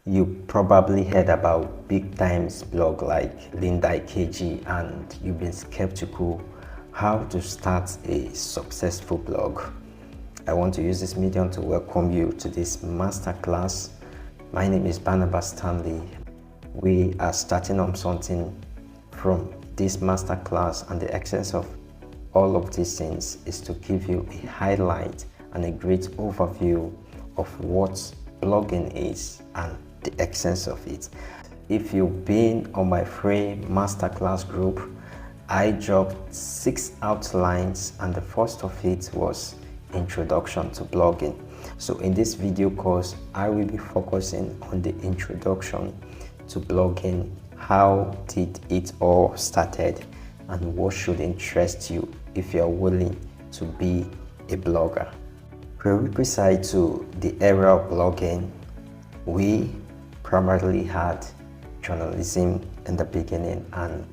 You probably heard about big times blog like Linda Ikeji, and you've been skeptical how to start a successful blog. I want to use this medium to welcome you to this masterclass. My name is Barnabas Stanley. We are starting on something from this masterclass, and the essence of all of these things is to give you a highlight and a great overview of what blogging is and the essence of it. If you've been on my free masterclass group, I dropped 6 outlines, and the first of it was introduction to blogging. So in this video course, I will be focusing on the introduction to blogging. How did it all started, and what should interest you if you're willing to be a blogger? Prerequisite to the era of blogging, we primarily had journalism in the beginning, and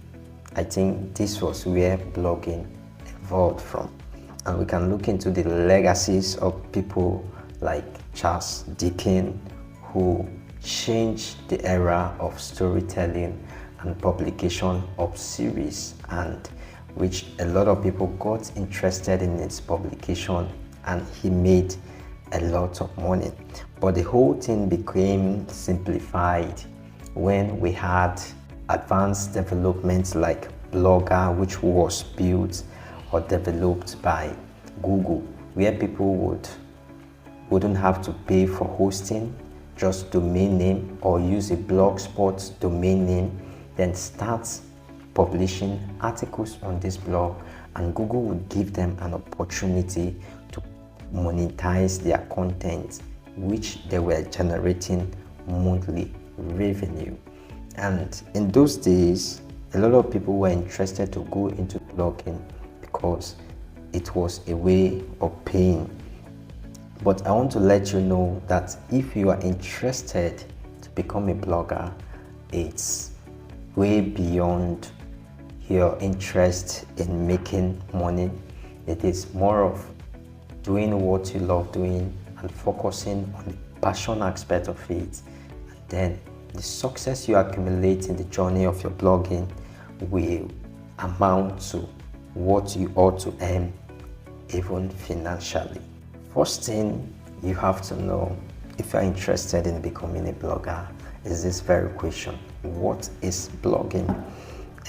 I think this was where blogging evolved from. And we can look into the legacies of people like Charles Dickens, who changed the era of storytelling and publication of series, and which a lot of people got interested in its publication, and he made a lot of money. But the whole thing became simplified when we had advanced developments like Blogger, which was built or developed by Google, where people wouldn't have to pay for hosting, just domain name, or use a blogspot domain name, then start publishing articles on this blog, and Google would give them an opportunity to monetize their content, which they were generating monthly revenue. And in those days, a lot of people were interested to go into blogging because it was a way of paying. But I want to let you know that if you are interested to become a blogger, it's way beyond your interest in making money. It is more of doing what you love doing and focusing on the passion aspect of it. And then the success you accumulate in the journey of your blogging will amount to what you ought to earn, even financially. First thing you have to know if you're interested in becoming a blogger is this very question: what is blogging?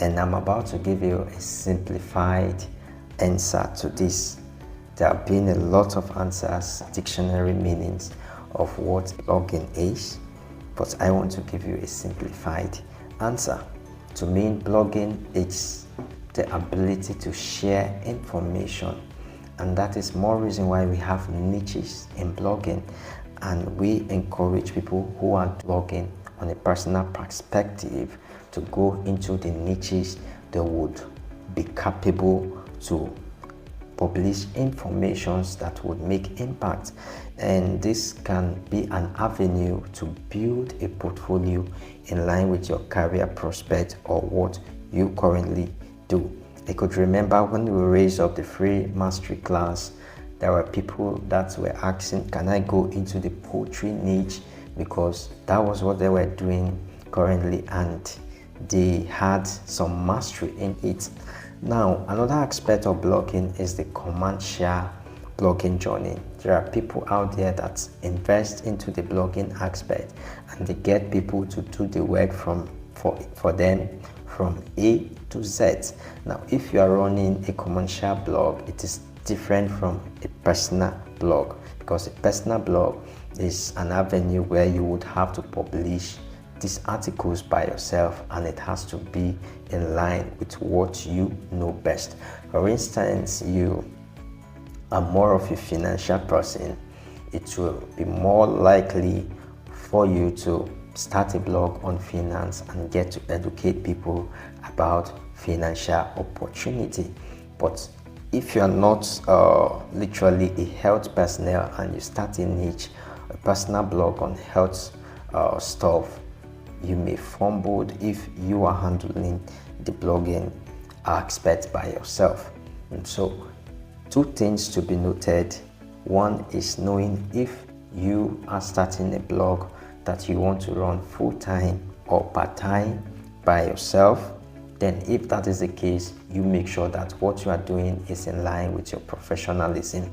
And I'm about to give you a simplified answer to this. There have been a lot of answers, dictionary meanings of what blogging is, but I want to give you a simplified answer. To me, blogging is the ability to share information, and that is more reason why we have niches in blogging, and we encourage people who are blogging on a personal perspective to go into the niches they would be capable to publish informations that would make impact. And this can be an avenue to build a portfolio in line with your career prospect or what you currently do. I could remember when we raised up the free mastery class, there were people that were asking, can I go into the poetry niche? Because that was what they were doing currently, and they had some mastery in it. Now, another aspect of blogging is the commercial blogging journey. There are people out there that invest into the blogging aspect, and they get people to do the work for them from A to Z. Now, if you are running a commercial blog, it is different from a personal blog, because a personal blog is an avenue where you would have to publish these articles by yourself, and it has to be in line with what you know best. For instance, you are more of a financial person, it will be more likely for you to start a blog on finance and get to educate people about financial opportunity. But if you are not literally a health personnel and you start a niche, a personal blog on health stuff, you may fumble if you are handling the blogging aspect by yourself. And so, two things to be noted. One is knowing if you are starting a blog, that you want to run full-time or part-time by yourself, then if that is the case, you make sure that what you are doing is in line with your professionalism.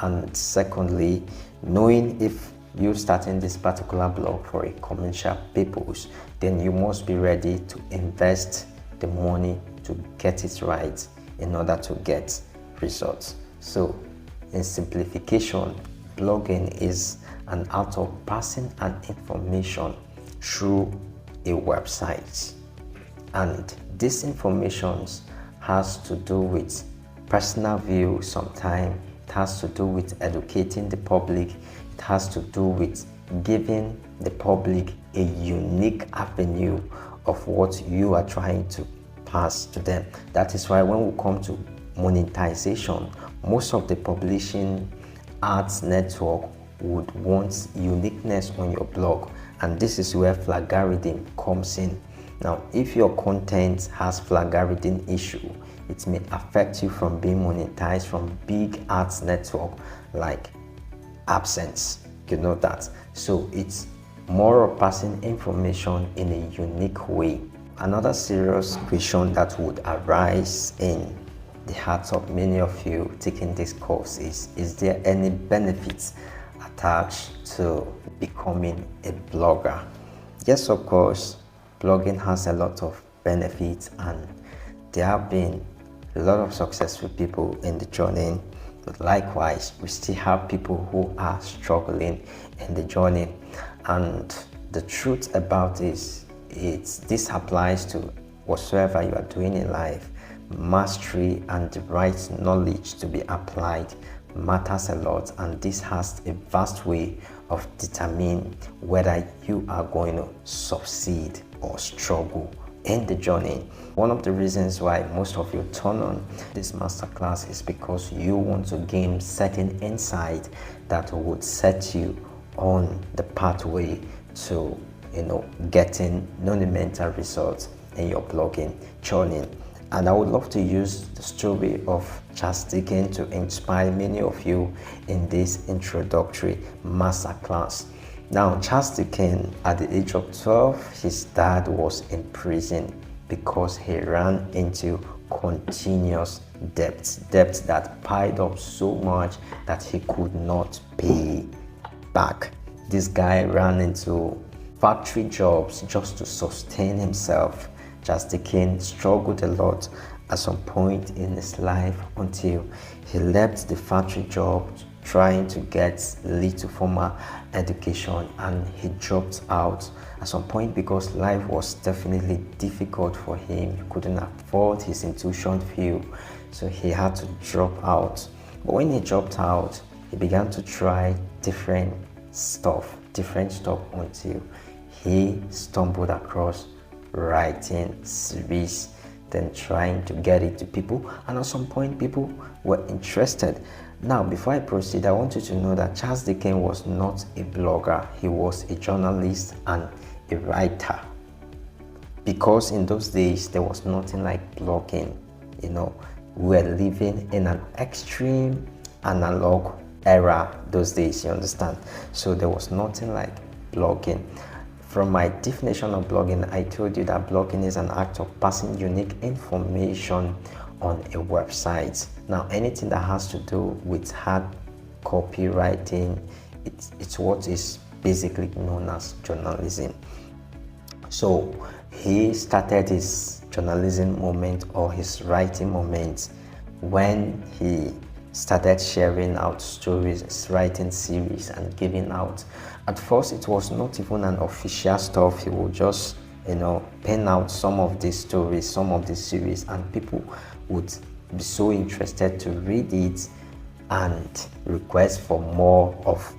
And secondly, knowing if you're starting this particular blog for a commercial purpose, then you must be ready to invest the money to get it right in order to get results. So in simplification, blogging is an art of passing an information through a website, and this information has to do with personal view. Sometimes it has to do with educating the public. It has to do with giving the public a unique avenue of what you are trying to pass to them. That is why when we come to monetization, most of the publishing arts network would want uniqueness on your blog, and this is where flagaridim comes in. Now, if your content has flagaridim issue, it may affect you from being monetized from big arts network like AdSense. You know that. So it's more of passing information in a unique way. Another serious question that would arise in the hearts of many of you taking this course is there any benefits attached to becoming a blogger? Yes, of course, blogging has a lot of benefits, and there have been a lot of successful people in the journey, but likewise we still have people who are struggling in the journey. And the truth about this applies to whatsoever you are doing in life. Mastery and the right knowledge to be applied matters a lot, and this has a vast way of determining whether you are going to succeed or struggle in the journey. One of the reasons why most of you turn on this masterclass is because you want to gain certain insight that would set you on the pathway to getting monumental results in your blogging journey. And I would love to use the story of Charles Dickens to inspire many of you in this introductory masterclass. Now, Charles Dickens, at the age of 12, his dad was in prison because he ran into continuous debts that piled up so much that he could not pay back. This guy ran into factory jobs just to sustain himself. Charles Dickens struggled a lot at some point in his life until he left the factory job trying to get little formal education, and he dropped out at some point because life was definitely difficult for him. He couldn't afford his tuition fee, so he had to drop out. But when he dropped out, he began to try different stuff until he stumbled across writing series, then trying to get it to people, and at some point people were interested. Now, before I proceed, I want you to know that Charles Dickens was not a blogger. He was a journalist and a writer, because in those days there was nothing like blogging. We were living in an extreme analog era those days, you understand? So there was nothing like blogging. From my definition of blogging, I told you that blogging is an act of passing unique information on a website. Now, anything that has to do with hard copywriting, it's what is basically known as journalism. So he started his journalism moment, or his writing moment, when he started sharing out stories, writing series and giving out. At first, it was not even an official stuff. He would just pen out some of these stories, some of these series, and people would be so interested to read it and request for more of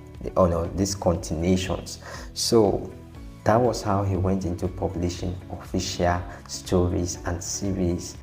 these continuations. So that was how he went into publishing official stories and series